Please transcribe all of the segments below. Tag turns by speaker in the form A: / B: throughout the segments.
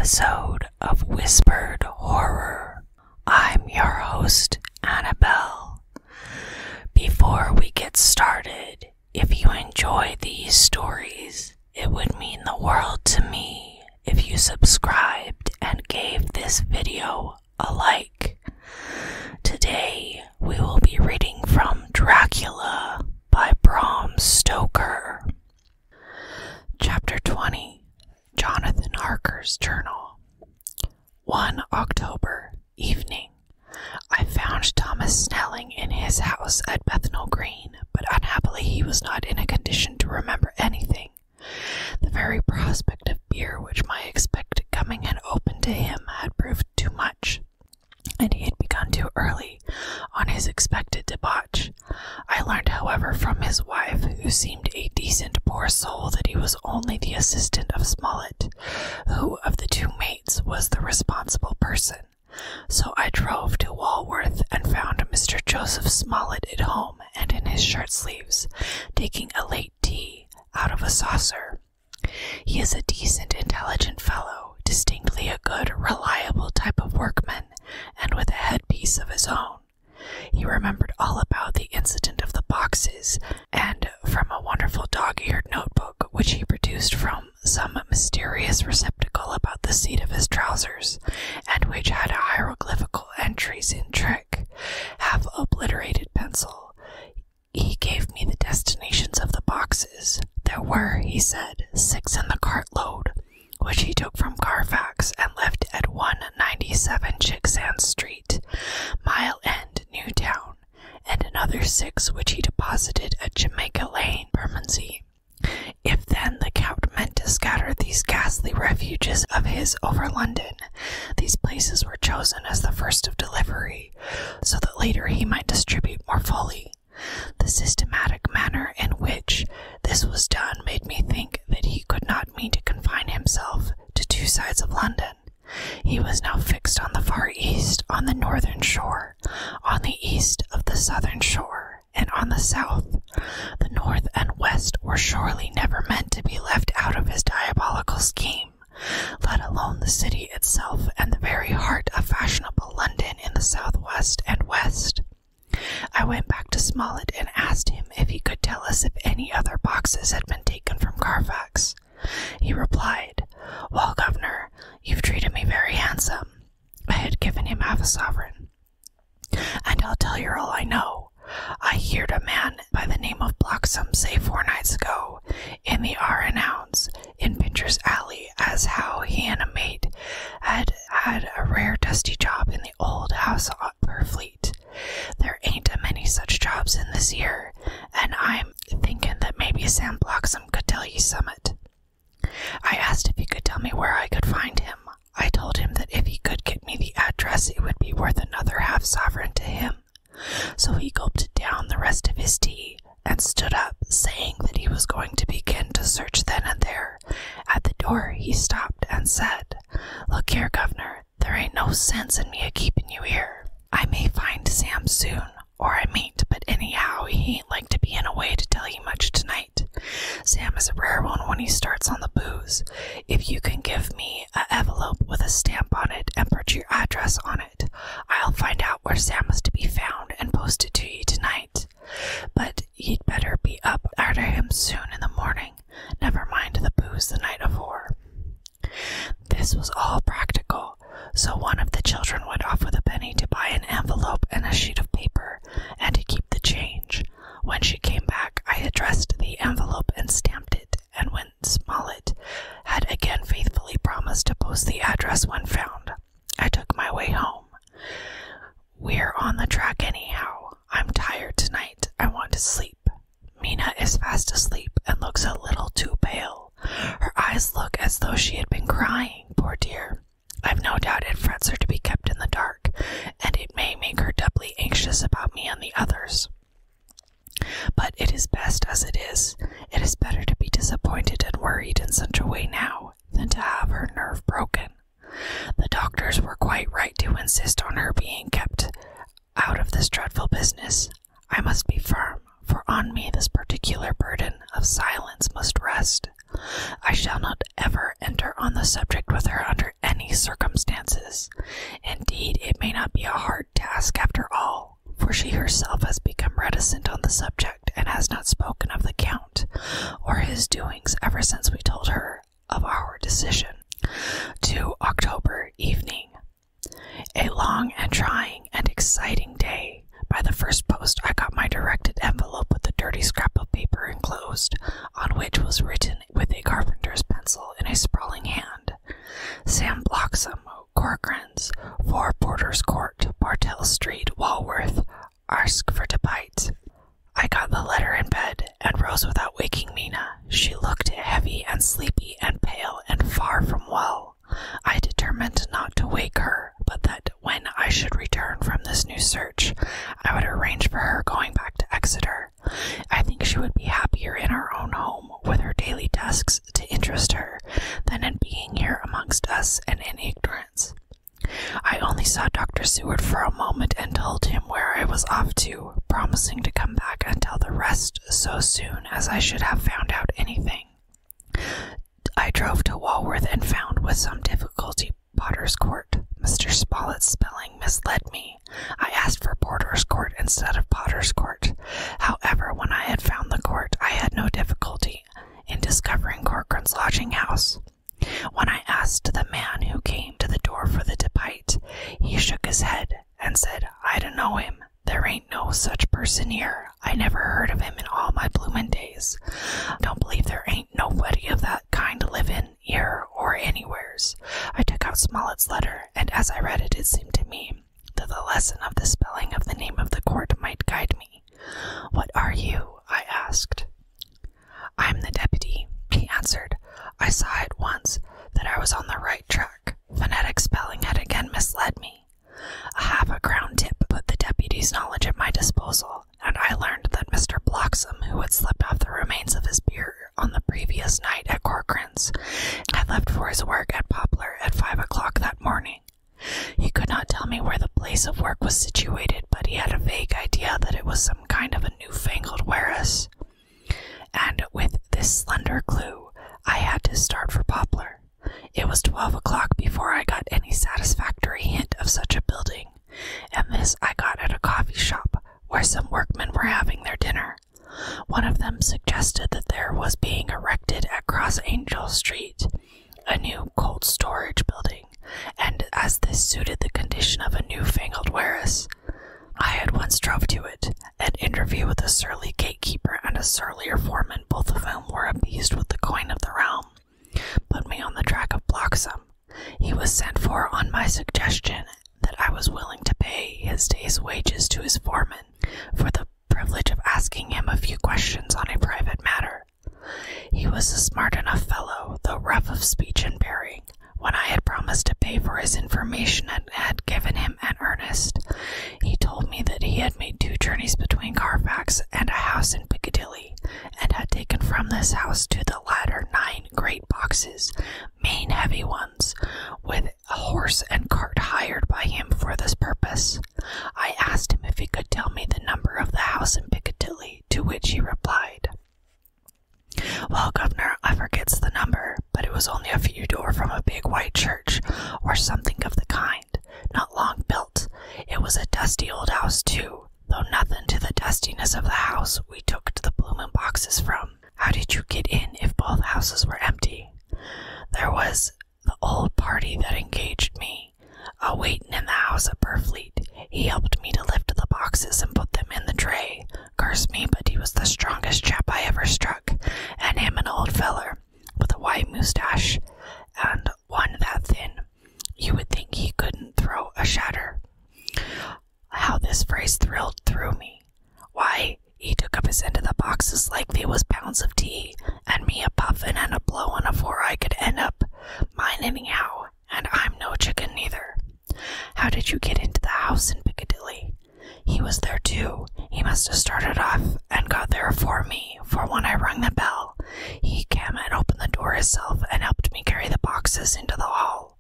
A: episode of Whispered Horror. I'm your host, Annabelle. Before we get started, if you enjoy these stories, it would mean the world to me if you subscribed and gave this video a like. Today, we will be reading from Dracula by Bram Stoker. Chapter 20. Jonathan Harker's Journal. 1 October, evening. I found Thomas Snelling in his house at Bethnal Green, but unhappily he was not in a condition to remember anything. The very prospect of beer which my expected coming had opened to him had proved too much, and he had begun too early on his expected debauch. I learned, however, from his wife, who seemed a decent poor soul, that he was only the assistant of Smollett, who of the two mates was the responsible person. So I drove to Walworth and found Mr. Joseph Smollett at home and in his shirt sleeves, taking a late tea out of a saucer. He is a decent, intelligent fellow, distinctly a good, reliable type of workman, and with a headpiece of his own. He remembered all about the incident of the boxes, and from a wonderful dog-eared notebook which he produced from some mysterious receptacle about the seat of his trousers, and which had hieroglyphical entries in trick, half obliterated pencil, he gave me the destinations of the boxes. There were, he said, 6 in the cartload, which he took from Carfax and left at 197 Chicksand Street, Mile End, Newtown, and another 6 which he deposited at Jamaica Lane, Bermondsey. If then the Count meant to scatter these ghastly refuges of his over London, these places were chosen as the first of delivery, so that later he might distribute more fully. The systematic manner in which this was done made me think that he could not mean to confine himself to 2 sides of London. He was now fixed on the far east, on the northern shore, on the east of the southern shore, and on the south. The north and west were surely never meant to be left out of his diabolical scheme, let alone the city itself and the very heart of fashionable London in the southwest and west. I went back to Smollett and asked him if he could tell us if any other boxes had been taken from Carfax. He replied, "Well, governor, you've treated me very handsome." I had given him half a sovereign. "And I'll tell you all I know. I heard a man by the name of Bloxham say 4 nights ago, in the R and Hounds, in Pincher's Alley, as how he and a mate had had a rare dusty job in the old house at Purfleet. There ain't a many such jobs in this year, and I'm thinking that maybe Sam Bloxham could tell ye summat." I asked if he could tell me where I could find him. I told him that if he could get me the address, it would be worth another half sovereign to him. So he gulped down the rest of his tea and stood up, saying that he was going to begin to search then and there. At the door he stopped and said, "Look here, governor, there ain't no sense in me a-keeping you here. I may find Sam soon, or I mayn't, but anyhow he ain't like to be in a way to tell you much tonight. Sam is a rare one when he starts on the booze. If you can give me an envelope with a stamp on it and put your address on it, I'll find out where Sam is to be found and post it to you tonight. But you'd better be up arter him soon in the morning. Never mind the booze the night afore." This was all practical, so one of the children went off with a penny to buy an envelope and a sheet of paper, and to keep the change. When she came back, I addressed the envelope and stamped it, and when Smollett had again faithfully promised to post the address when found, I took my way home. We're on the track anyhow. I'm tired tonight. I want to sleep. Mina is fast asleep and looks a little too pale. Her eyes look as though she had been crying, poor dear. I've no doubt it frets her to be kept in the dark, and it may make her doubly anxious about me and the others. But it is best as it is. It is better to be disappointed and worried in such a way now than to have her nerve broken. The doctors were quite right to insist on her being kept out of this dreadful business. I must be firm, for on me this particular burden of silence must rest. I shall not ever enter on the subject with her under any his doings ever since we told her of our decision. To October evening. A long and trying and exciting day. By the first post I got my directed envelope with a dirty scrap of paper enclosed, on which was written with a carpenter's pencil in a sprawling hand, Sam Bloxham, Corcoran's, 4 Porter's Court, Bartell Street, Walworth, ask for to bite. I got the letter in bed and rose without waking Mina. She looked heavy and sleepy and pale and far from well. I determined not to wake her, but that when I should return from this new search, I would arrange for her going back to Exeter. I think she would be happier in her own home, with her daily tasks to interest her, than in being here amongst us and in ignorance. I only saw Dr. Seward for a moment and told him where I was off to, promising to come back and tell the rest so soon as I should have found out anything. I drove to Walworth and found with some difficulty Potter's Court. Mr. Smollett's spelling misled me. I asked for Porter's Court instead of Potter's Court. However, when I had found the court, I had no difficulty in discovering Corcoran's lodging house. When I asked the man who came to the door for the depite, he shook his head and said, I don't know him. There ain't no such person here. I never heard of him in all my bloomin' days. Don't believe there ain't nobody of that kind livin' here or anywheres. I took out Smollett's letter, and as I read it, it seemed to me that the lesson of the spelling of the name of the court might guide me. What are you? I asked. I'm the deputy, he answered. I saw at once that I was on the right track. Phonetic spelling had again misled me. A half-a-crown tip put the deputy's knowledge at my disposal, and I learned that Mr. Bloxham, who had slept off the remains of his beer on the previous night at Corcoran's, had left for his work at Poplar at 5 o'clock that morning. He could not tell me where the place of work was situated, but he had a vague idea that it was some kind of a newfangled warehouse. And with this slender clue, I had to start for Poplar. It was 12 o'clock before I got any satisfactory hint of such a building, and this I got at a coffee shop where some workmen were having their dinner. One of them suggested that there was being erected at Cross Angel Street a new cold storage building, and as this suited the condition of a newfangled warehouse, I at once drove to it. An interview with a surly gatekeeper and a surlier foreman, both of whom were appeased with the coin of the realm, put me on the track of Bloxham. He was sent for on my suggestion that I was willing to pay his day's wages to his foreman for the privilege of asking him a few questions on a private matter. He was a smart enough fellow, though rough of speech and bearing. When I had promised to pay for his information and had given him an earnest, he told me that he had made 2 journeys between Carfax and a house in Piccadilly, and had taken from this house to the latter 9 great boxes, main heavy ones, with a horse and cart hired by him for this purpose. I asked him if he could tell me the number of the house in Piccadilly, to which he replied, Well, governor, I forgets the number, but it was only a few door from a big white church, or something of the kind, not long built. It was a dusty old house, too, though nothing to the dustiness of the house we took to the bloomin' boxes from. How did you get in if both houses were empty? There was the old party that engaged me, a-waitin' in the house at Burfleet. He helped me to lift the boxes and put them in the tray. Curse me, but he was the strongest chap I ever struck, and him an old feller, with a white moustache, and one that thin, you would think he couldn't throw a shatter. How this phrase thrilled through me. Why, he took up his end of the boxes like they was pounds of tea, and me a puffin' and a blowin' afore I could end up mine anyhow, and I'm no chicken neither. How did you get into the house in Piccadilly? He was there too. He must have started off and got there afore me, for when I rung the bell, he came and opened the door himself and helped me carry the boxes into the hall.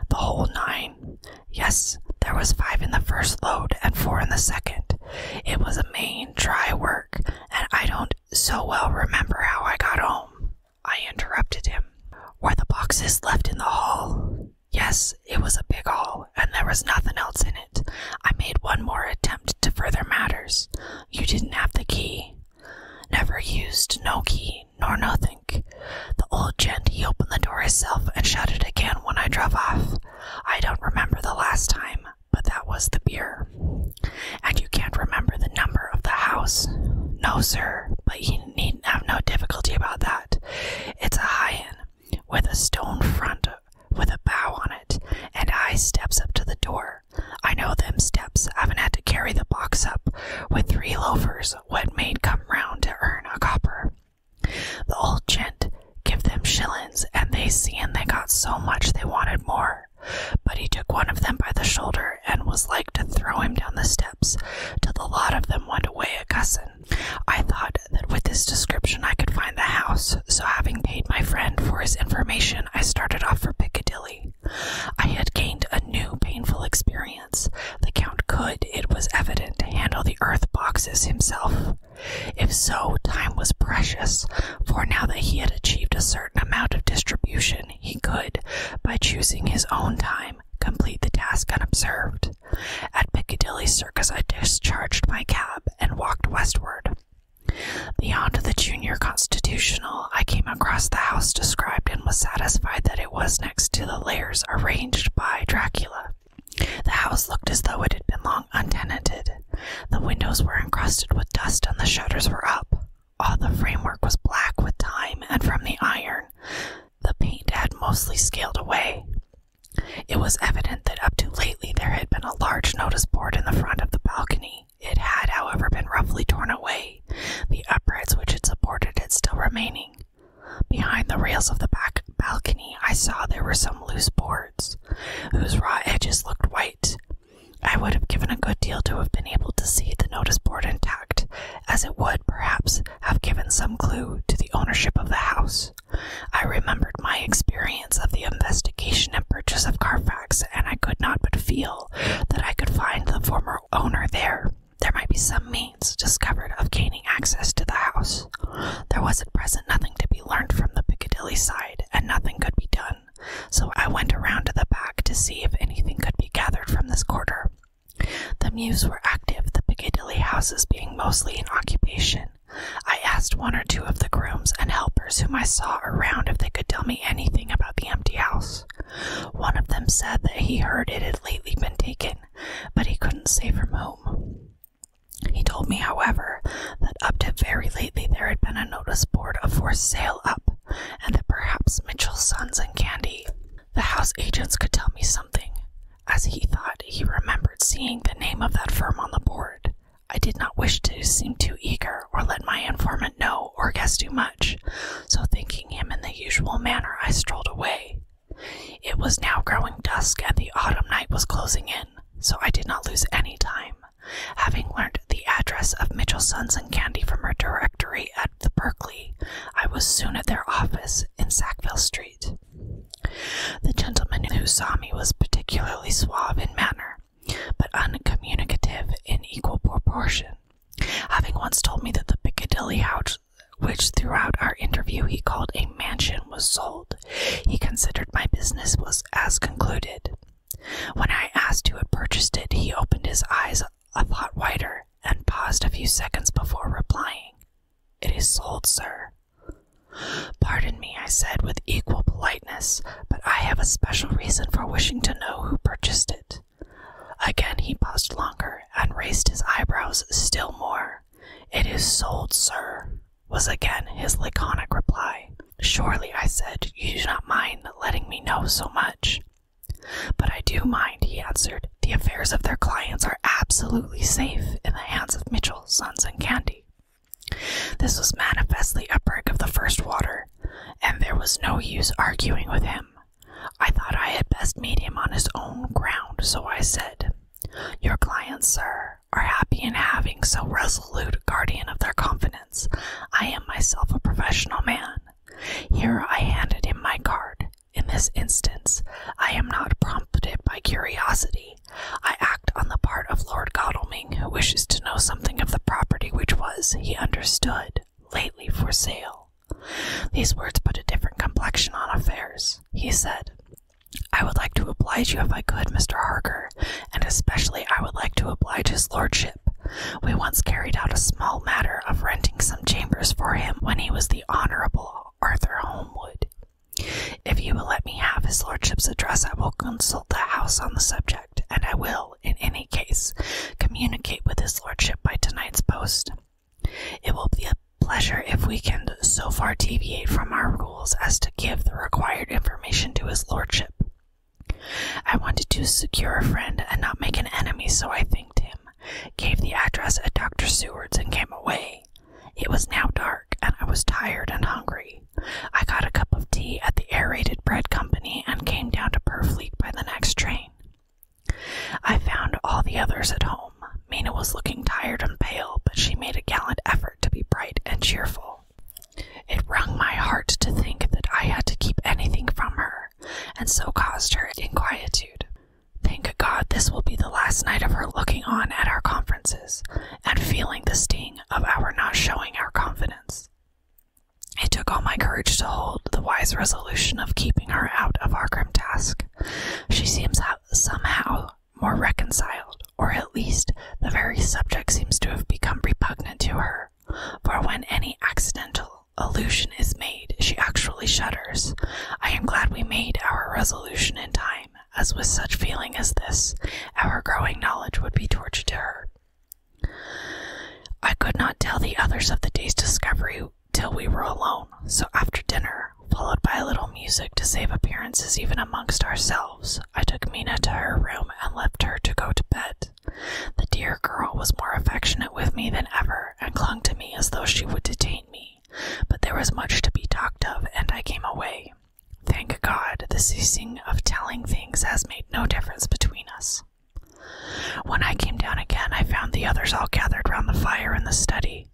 A: The whole 9. Yes, there was 5 in the first load and 4 in the second. It was a main dry work, and I don't so well remember how I got home. I interrupted him. Were the boxes left in the hall? Yes, it was a big hall, and there was nothing else in it. I made one more attempt to further matters. You didn't have the key. Never used no key, nor no so much they wanted more, but he took one of them by the shoulder and was like to throw him down the steps till the lot of them went away a cussin'. I thought that with this description I could find the house, so having paid my friend for his information, I started off for Piccadilly. I had gained a new painful experience. The Count could, it was evident, handle the earth boxes himself. If so, time was precious, for now that he had achieved a certain amount of distribution, he could, by choosing his own time, complete the task unobserved. At Piccadilly Circus I discharged my cab and walked westward. Beyond the Junior Constitutional, I came across the house described and was satisfied that it was next to the lairs arranged by Dracula. The house looked as though it had been long untenanted. The windows were encrusted with dust and the shutters were up. All the framework was black with time, and from the iron, the paint had mostly scaled away. It was evident that up to lately there had been a large notice board in the front of the balcony. It had, however, been roughly torn away. The uprights which it supported had still remaining. Behind the rails of the back balcony I saw there were some loose boards, whose raw edges looked white. I would have given a good deal to have been able to see the notice board intact, as it would, perhaps, have given some clue to the ownership of the house. I remembered my experience of the investigation and purchase of Carfax, and I could not but feel that I could find the former owner there. There might be some means discovered of gaining access to the house. There was at present nothing to be learned from the Piccadilly side, and nothing could be done, so I went around to the back to see if anything could be gathered from this quarter. The mews were active, the Piccadilly houses being mostly in occupation. I asked one or two of the grooms and helpers whom I saw around if they could tell me anything about the empty house. One of them said that he heard it had lately been taken, but he couldn't say from whom. He told me, however, that up to very lately there had been a notice board of for sale up, and that perhaps Mitchell's Sons and Candy. The house agents could tell me something, as he thought he remembered seeing the name of that firm on the board. I did not wish to seem too eager or let my informant know or guess too much, so thanking him in the usual manner I strolled away. It was now growing dusk and the autumn night was closing in, so I did not lose any time. Having learnt the address of Mitchell, Sons and Candy from her directory at the Berkeley, I was soon at their office in Sackville Street. The gentleman who saw me was particularly suave in manner, but uncommunicative in equal proportion. Having once told me that the Piccadilly house, which throughout our interview he called a mansion, was sold, he considered my business was as concluded. When I asked who had purchased it, he opened his eyes a thought wider, and paused a few seconds before replying. "It is sold, sir." "Pardon me," I said with equal politeness, "but I have a special reason for wishing to know who purchased it." Again he paused longer, and raised his eyebrows still more. "It is sold, sir," was again his laconic reply. "Surely," I said, "you do not mind letting me know so much." "But I do mind," he answered. "The affairs of their clients are absolutely safe in the hands of Mitchell, Sons and Candy." This was manifestly a prig of the first water, and there was no use arguing with him. I thought I had best meet him on his own ground, so I said, "Your clients, sir, are happy in having so resolute a guardian of their confidence. I am myself a professional man." Here I handed him my card. In this instance, I am not prompted by curiosity. I act on the part of Lord Godalming, who wishes to know something of the property which was, he understood, lately for sale. These words put a different complexion on affairs. He said, "I would like to oblige you if I could, Mr. Harker, and especially I would like to oblige his lordship. We once carried out a small matter of renting some chambers for him when he was the Honourable Arthur Holmwood. If you will let me have his lordship's address, I will consult the house on the subject, and I will, in any case, communicate with his lordship by tonight's post. It will be a pleasure if we can so far deviate from our rules as to give the required information to his lordship." I wanted to secure a friend and not make an enemy, so I thanked him, gave the address at Dr. Seward's, and came away. It was now dark, and I was tired and hungry. I got a cup of tea at the Aerated Bread Company and courage to hold the wise resolution of keeping her out of our grim task. She seems somehow more reconciled, or at least the very subject seems to have become repugnant to her, for when any accidental allusion is made, she actually shudders. I am glad we made our resolution in time, as with such feeling as this, our growing knowledge would be torture to her. I could not tell the others of the day's discovery till we were alone, so after dinner, followed by a little music to save appearances even amongst ourselves, I took Mina to her room and left her to go to bed. The dear girl was more affectionate with me than ever, and clung to me as though she would detain me, but there was much to be talked of, and I came away. Thank God, the ceasing of telling things has made no difference between us. When I came down again, I found the others all gathered round the fire in the study.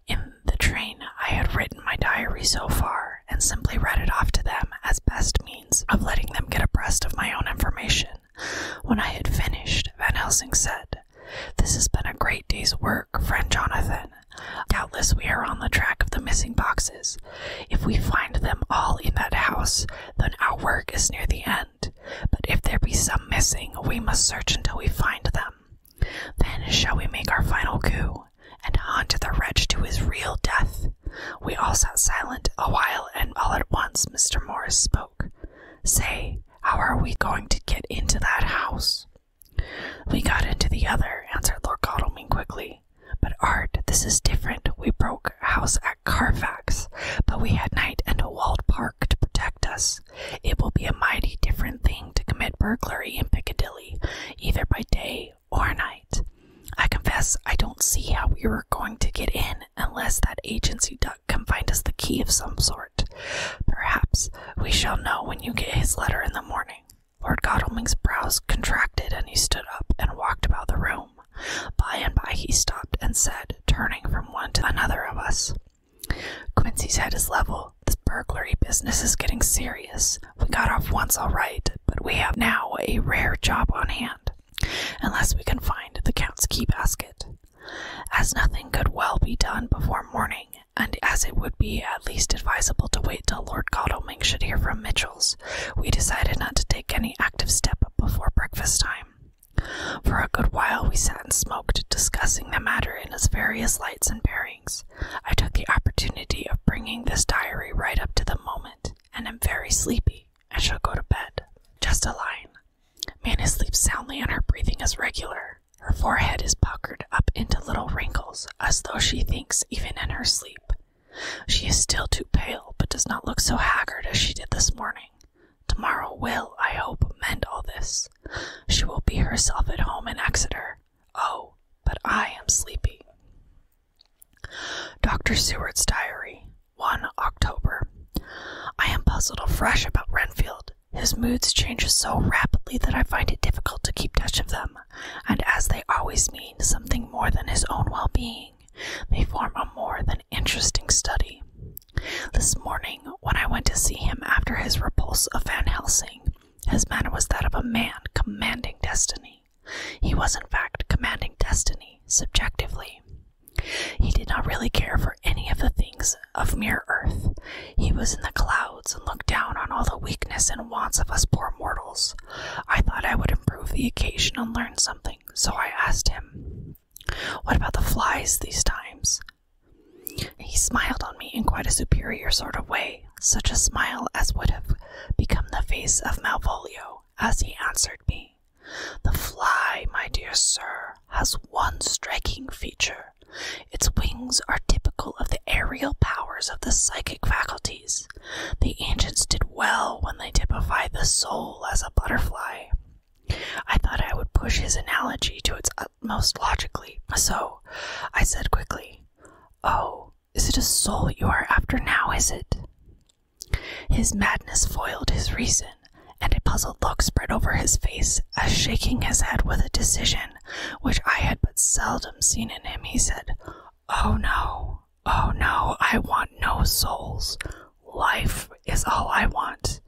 A: In the train, I had written my diary so far, and simply read it off to them as best means of letting them get abreast of my own information. When I had finished, Van Helsing said, "This has been a great day's work, friend Jonathan. Doubtless we are on the track of the missing boxes. If we find them all in that house, then our work is near the end. But if there be some missing, we must search until we find them. Then shall we make our final coup, and hunt the wretch to his real death." We all sat silent a while, and all at once Mr. Morris spoke. "Say, how are we going to get into that house?" "We got into the other," answered Lord Godalming quickly. "But Art, this is different. We broke a house at Carfax, but we had night and a walled park to protect us. It will be a mighty different thing to commit burglary in Piccadilly, either by day or night. I confess I don't see how we were going to get in unless that agency duck can find us the key of some sort. Perhaps we shall know when you get his letter in the morning." Lord Godalming's brows contracted, and he stood up and walked about the room. By and by he stopped and said, turning from one to another of us, "Quincy's head is level. This burglary business is getting serious. We got off once all right, but we have now a rare job on hand, unless we can find the Count's key basket. As nothing could well be done before morning, and as it would be at least advisable to wait till Lord Godalming should hear from Mitchell's, we decided not to take any active step before breakfast time. For a good while we sat and smoked, discussing the matter in its various lights and bearings. I took the opportunity of bringing this diary right up to the moment, and am very sleepy, and shall go to bed. Just a line. Mina sleeps soundly, and her breathing is regular. Her forehead is puckered up into little wrinkles, as though she thinks even in her sleep. She is still too pale, but does not look so haggard as she did this morning. Tomorrow will, I hope, mend all this. She will be herself at home in Exeter. Oh, but I am sleepy. Dr. Seward's Diary, 1 October. I am puzzled afresh about Renfield. His moods change so rapidly that I find it difficult to keep touch of them, and as they always mean something more than his own well-being, they form a more than interesting study. This morning, when I went to see him after his repulse of Van Helsing, his manner was that of a man commanding destiny. He was in fact commanding destiny, subjectively. He did not really care for any of the things of mere earth. He was in the clouds and looked down on all the weakness and wants of us poor mortals. I thought I would improve the occasion and learn something, so I asked him, "What about the flies these times?" He smiled on me in quite a superior sort of way, such a smile as would have become the face of Malvolio, as he answered me, "The fly, my dear sir, has one striking feature. Its wings are typical of the aerial powers of the psychic faculties. The ancients did well when they typified the soul as a butterfly." I thought I would push his analogy to its utmost logically, so I said quickly, "Oh, is it a soul you are after now, is it?" His madness foiled his reason, and a puzzled look spread over his face, as shaking his head with a decision which I had but seldom seen in him, he said, oh no, I want no souls. Life is all I want."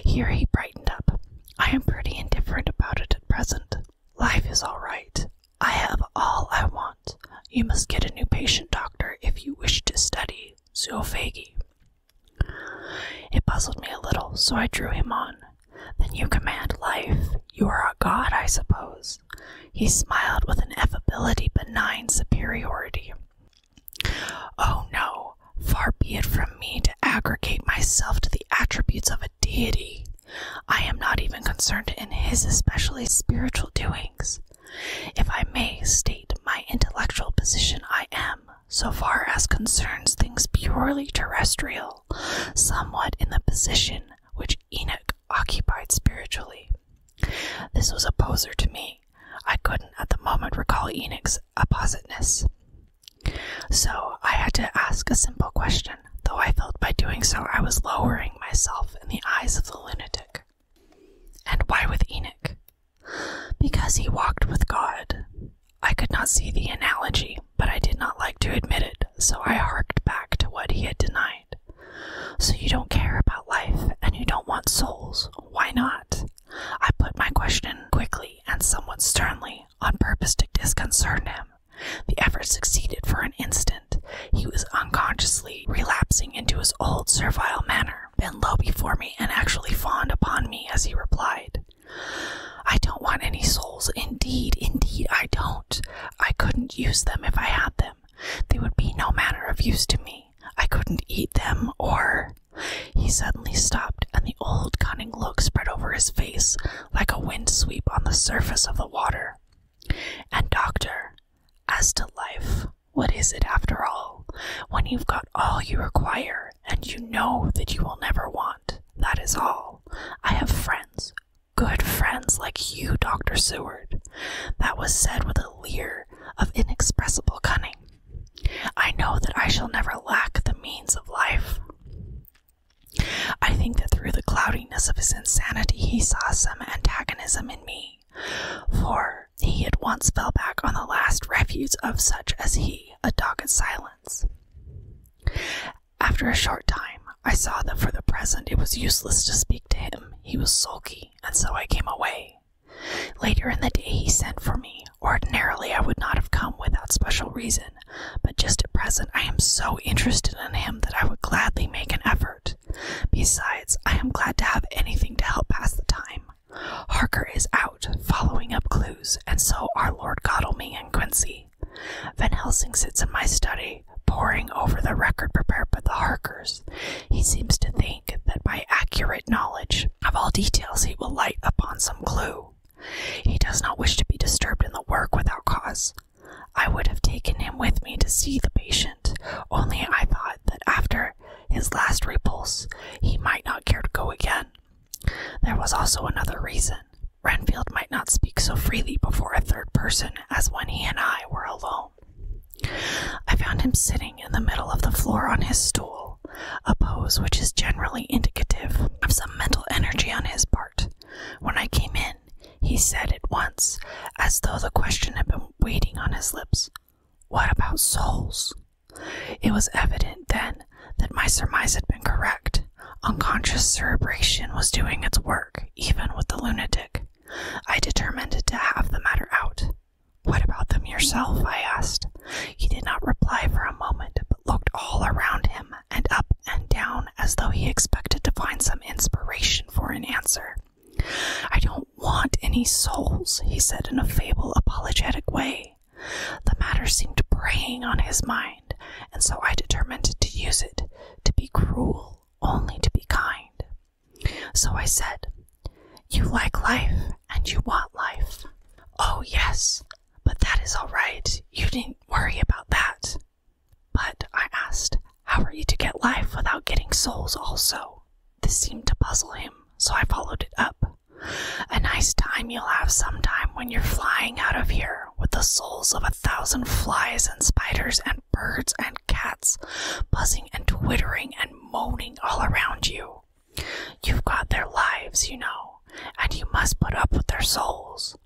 A: Here he brightened up. "I am pretty indifferent about it at present. Life is all right. I have all I want. You must get a new patient, doctor, if you wish to study zoophagy." puzzled me a little, so I drew him on. Then you command life. You are a god, I suppose. He smiled with an affability benign superiority. Oh no, far be it from me to aggregate myself to the attributes of a deity. I am not even concerned in his especially spiritual doings. If I may state my intellectual position, I am, so far as concerns things purely terrestrial, somewhat in the position which Enoch occupied spiritually. This was a poser to me. I couldn't at the moment recall Enoch's appositeness. So I had to ask a simple question, though I felt by doing so I was lowering myself in the eyes of the lunatic. And why with Enoch? Because he walked with God. I could not see the analogy, but I did not like to admit it, so I harked back to what he had denied. So you don't care about life, and you don't want souls. Why not? I put my question quickly and somewhat sternly, on purpose to disconcert him. The effort succeeded for an instant. He was unconsciously relapsing into his old servile manner, bent low before me, and actually fawned upon me as he replied, I don't want any souls. Indeed, I don't. I couldn't use them if I had them. They would be no manner of use to me. I couldn't eat them, or... He suddenly stopped, and the old cunning look spread over his face like a wind sweep on the surface of the water. And doctor, as to life, what is it after all? When you've got all you require, and you know that you will never want, that is all. I have friends, good friends like you, Dr. Seward. That was said with a leer of inexpressible cunning. I know that I shall never lack the means of life. I think that through the cloudiness of his insanity he saw some antagonism in me, for he at once fell back on the last refuge of such as he, a dogged silence. After a short time, I saw that for the present it was useless to speak to him. He was sulky, and so I came away. Later in the day he sent for me. Ordinarily I would not have come without special reason, but just at present I am so interested in him that I would gladly make an effort. Besides, I am glad to have anything to help pass the time. Harker is out, following up clues, and so are Lord Godalming and Quincy. Van Helsing sits in my study, poring over the record prepared by the Harkers. He seems to think that by accurate knowledge of all details he will light upon some clue. He does not wish to be disturbed in the work without cause. I would have taken him with me to see the patient, only I thought that after his last repulse he might not care to go again. There was also another reason. Renfield might not speak so freely before a third person as when he and I were alone. I found him sitting in the middle of the floor on his stool, a pose which is generally indicative of some mental energy on his part. When I came in, he said at once, as though the question had been waiting on his lips, What about souls? It was evident then that my surmise had been correct. Unconscious cerebration was doing its work, even with the lunatic. I determined to have the matter out. What about them yourself? I asked. He did not reply for a moment, but looked all around him and up and down as though he expected to find some inspiration for an answer. I don't want any souls, he said in a feeble, apologetic way. The matter seemed preying on his mind, and so I determined to use it, to be cruel, only to be kind. So I said, You like life, and you want life. Oh, yes, but that is all right. You needn't worry about that. But, I asked, how are you to get life without getting souls also? This seemed to puzzle him, so I followed it up. A nice time you'll have sometime when you're flying out of here with the souls of 1,000 flies and spiders and birds and cats buzzing and twittering and moaning all around you. You've got their lives, you know, and you must put up with their souls.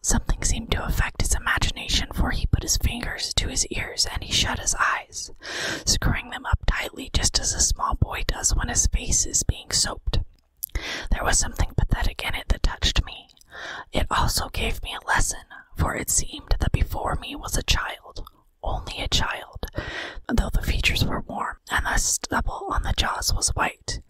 A: Something seemed to affect his imagination, for he put his fingers to his ears and he shut his eyes, screwing them up tightly just as a small boy does when his face is being soaped. There was something pathetic in it that touched me. It also gave me a lesson, for it seemed that before me was a child, only a child, though the features were warm and the stubble on the jaws was white.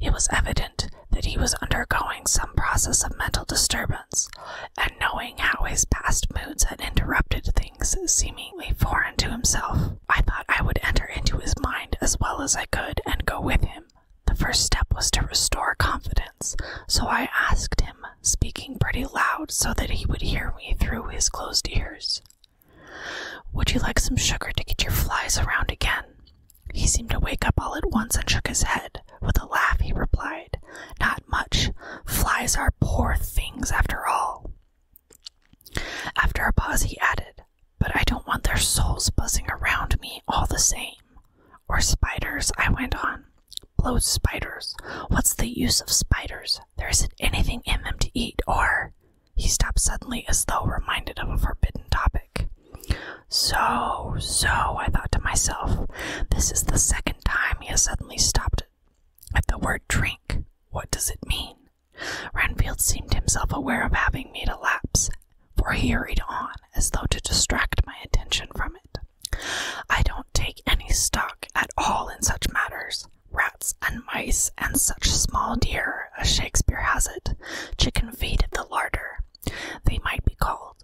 A: It was evident that he was undergoing some process of mental disturbance, and knowing how his past moods had interrupted things seemingly foreign to himself, I thought I would enter into his mind as well as I could and go with him. The first step was to restore confidence, so I asked him, speaking pretty loud so that he would hear me through his closed ears, "Would you like some sugar to get your flies around again?" He seemed to wake up all at once and shook his head. With a laugh he replied, "Not much. Flies are poor things after all." After a pause he added, "But I don't want their souls buzzing around me all the same." "Or spiders," I went on. "Blow spiders. What's the use of spiders? There isn't anything in them to eat, or—" He stopped suddenly as though reminded of a forbidden topic. So, I thought to myself, this is the second time he has suddenly stopped at the word drink. What does it mean? Renfield seemed himself aware of having made a lapse, for he hurried on, as though to distract my attention from it. "I don't take any stock at all in such matters. Rats and mice and such small deer, as Shakespeare has it, chicken feed at the larder, they might be called.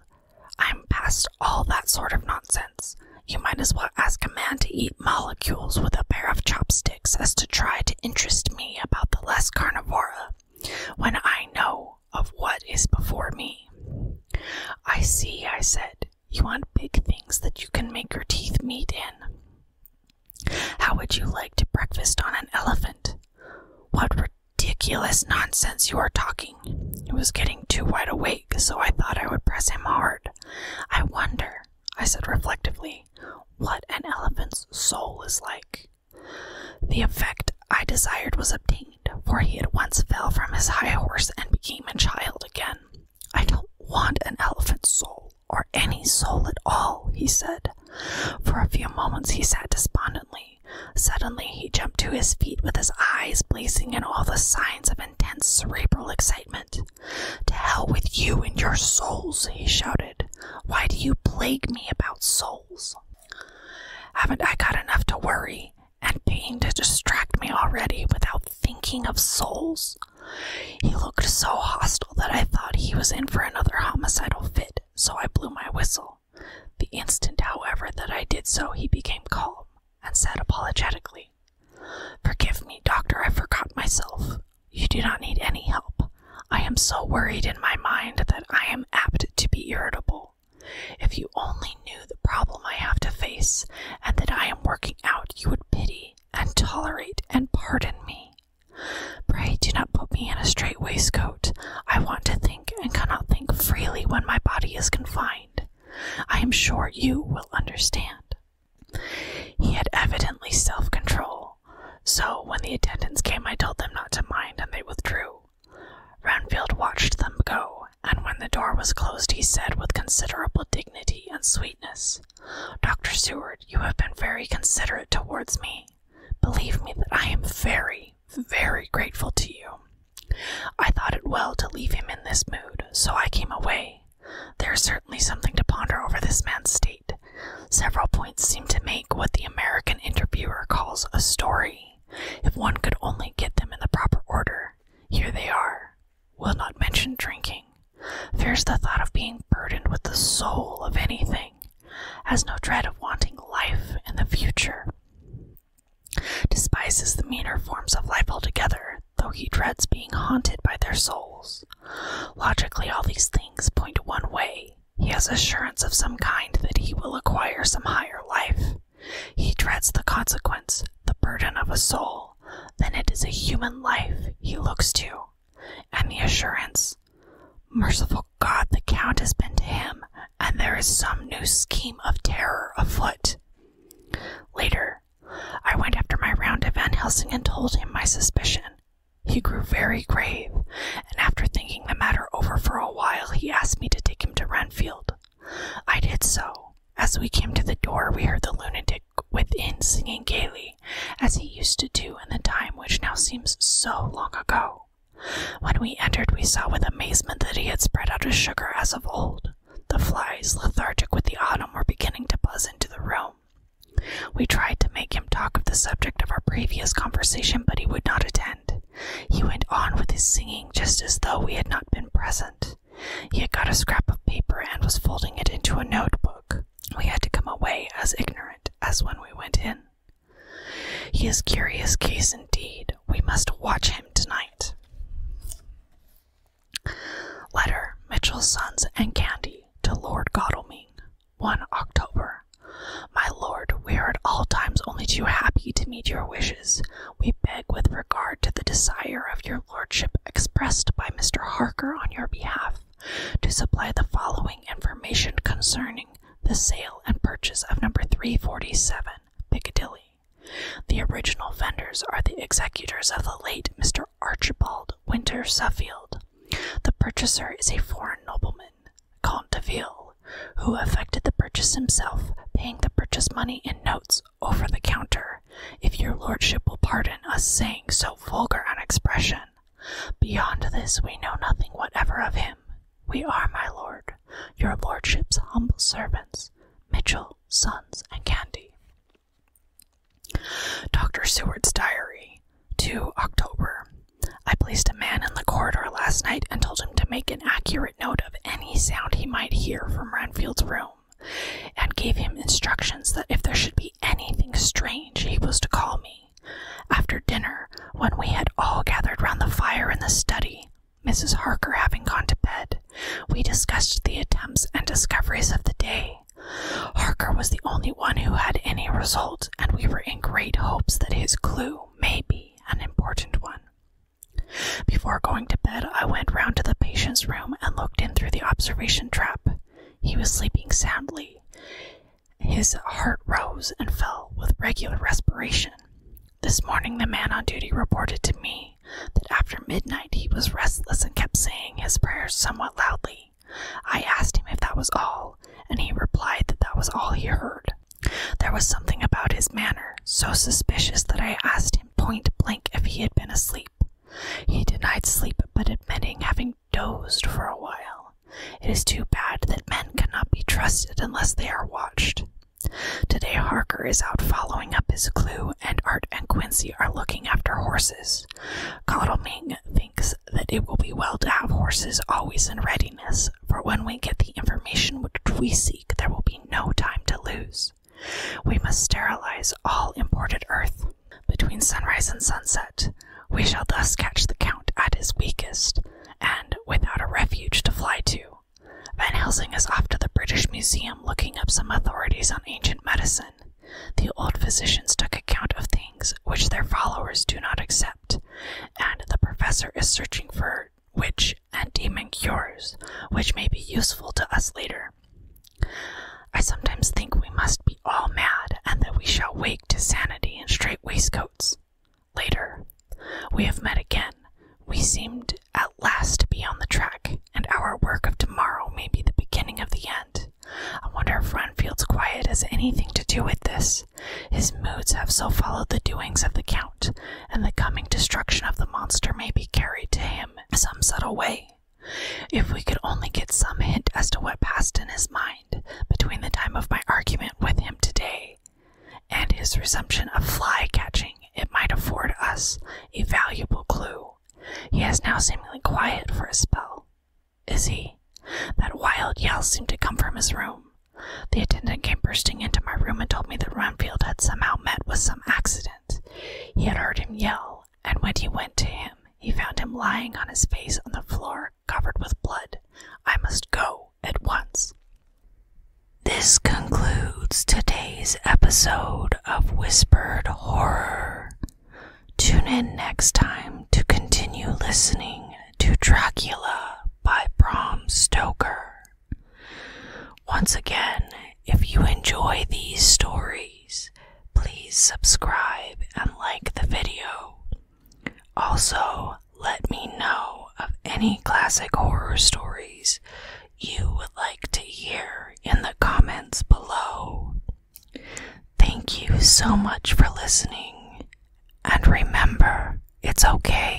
A: I'm past all that sort of nonsense. You might as well ask a man to eat molecules with a pair of chopsticks as to try to interest me about the less carnivora, when I know of what is before me." "I see," I said. "You want big things that you can make your teeth meet in. How would you like to breakfast on an elephant?" "What ridiculous nonsense you are talking." He was getting too wide awake, so I thought I would press him hard. "I wonder," I said reflectively, "what an elephant's soul is like." The effect I desired was obtained, for he at once fell from his high horse and became a child again. "I don't want an elephant's soul, or any soul at all," he said. For a few moments he sat despondently. Suddenly he jumped to his feet with his eyes blazing and all the signs of intense cerebral excitement. "To hell with you and your souls," he shouted. "Why do you plague me about souls? Haven't I got enough to worry and pain to distract me already without thinking of souls?" He looked so hostile that I thought he was in for another homicidal fit, so I blew my whistle. The instant, however, that I did so, he became calm and said apologetically, "Forgive me, doctor, I forgot myself. You do not need any help. I am so worried in my mind that I am apt to be irritable. If you only knew the problem I have to face, and that I am working out, you would pity and tolerate and pardon me. Pray do not put me in a strait waistcoat. I want to think and cannot think freely when my body is confined. I am sure you will understand." He had evidently self-control, so when the attendants came I told them not to mind, and they withdrew. Renfield watched them go, and when the door was closed he said with considerable dignity and sweetness, "Dr. Seward, you have been very considerate towards me. Believe me that I am very, very grateful to you. I thought it well to leave him in this mood, so I came away. There is certainly something to ponder over this man's state. Several points seem to make what the American interviewer calls a story. If one could only get them in the proper order. Here they are. Will not mention drinking. Fears the thought of being burdened with the soul of anything. Has no dread of wanting life in the future. Despises the meaner forms of life altogether, though he dreads being haunted by their souls. Logically, all these things point one way. He has assurance of some kind that he will acquire some higher life. He dreads the consequence, the burden of a soul. Then it is a human life he looks to. And the assurance, merciful God, the Count has been to him, and there is some new scheme of terror afoot. Later, I went after my round to Van Helsing and told him my suspicion. He grew very grave, and after thinking the matter over for a while, he asked me to take him to Renfield. I did so. As we came to the door, we heard the lunatic within singing gaily, as he used to do in the time which now seems so long ago. When we entered, we saw with amazement that he had spread out his sugar as of old. The flies, lethargic with the autumn, were beginning to buzz into the room. We tried to make him talk of the subject of our previous conversation, but he would not attend. He went on with his singing just as though we had not been present. He had got a scrap of paper and was folding it into a notebook. We had to come away as ignorant as when we went in. He is a curious case indeed. We must watch him tonight. Letter, Mitchell's Sons and Candy, to Lord Godalming, 1 October. My lord, we are at all times only too happy to meet your wishes. We beg with regard to the desire of your lordship expressed by Mr. Harker on your behalf, to supply the following information concerning the sale and purchase of number 347, Piccadilly. The original vendors are the executors of the late Mr. Archibald Winter Suffield. The purchaser is a foreign nobleman, Count de Ville, who effected the purchase himself, paying the purchase money in notes over the counter, if your lordship will pardon us saying so vulgar an expression. Beyond this we know nothing whatever of him. We are, my lord, your lordship's humble servants, Mitchell, Sons, and Candy. Dr. Seward's Diary, 2 October. I placed a man in the corridor last night and told him to make an accurate note of any sound he might hear from Renfield's room, and gave him instructions that if there should be anything strange he was to call me. After dinner, when we had all gathered round the fire in the study, Mrs. Harker having gone to bed, we discussed the attempts and discoveries of the day. Harker was the only one who had any result, and we were in great hopes that his clue may be an important one. Before going to bed, I went round to the patient's room and looked in through the observation trap. He was sleeping soundly. His heart rose and fell with regular respiration. This morning the man on duty reported to me that after midnight he was restless and kept saying his prayers somewhat loudly. I asked him if that was all, and he replied that that was all he heard. There was something about his manner so suspicious that I asked him point blank if he had been asleep. He denied sleep, but admitting having dozed for a while. It is too bad that men cannot be trusted unless they are watched. Today Harker is out following up his clue, and Art and Quincy are looking after horses. Godalming thinks that it will be well to have horses always in readiness, for when we get the information which we seek there will be no time to lose. We must sterilize all imported earth. Between sunrise and sunset, we shall thus catch the Count at his weakest, and without a refuge to fly to. Van Helsing is off to the British Museum looking up some authorities on ancient medicine. The old physicians took account of things which their followers do not accept, and the professor is searching for witch and demon cures, which may be useful to us later. I sometimes think we must be all mad, and that we shall wake to sanity in strait waistcoats. Later. We have met again. We seemed at last to be on the track, and our work of tomorrow may be the beginning of the end. I wonder if Renfield's quiet has anything to do with this. His moods have so followed the doings of the Count, and the coming destruction of the monster may be carried to him in some subtle way. If we could only get some hint as to what passed in his mind between the time of my argument with him today and his resumption of fly-catching, it might afford us a valuable clue. He is now seemingly quiet for a spell. Is he? That wild yell seemed to come from his room. The attendant came bursting into my room and told me that Renfield had somehow met with some accident. He had heard him yell, and when he went to him, he found him lying on his face on the floor, covered with blood. I must go at once. This concludes today's episode of Whispered Horror. Tune in next time to continue listening to Dracula by Bram Stoker. Once again, if you enjoy these stories, please subscribe and like the video. Also, let me know of any classic horror stories you would like to hear in the comments below. Thank you so much for listening, and remember, it's okay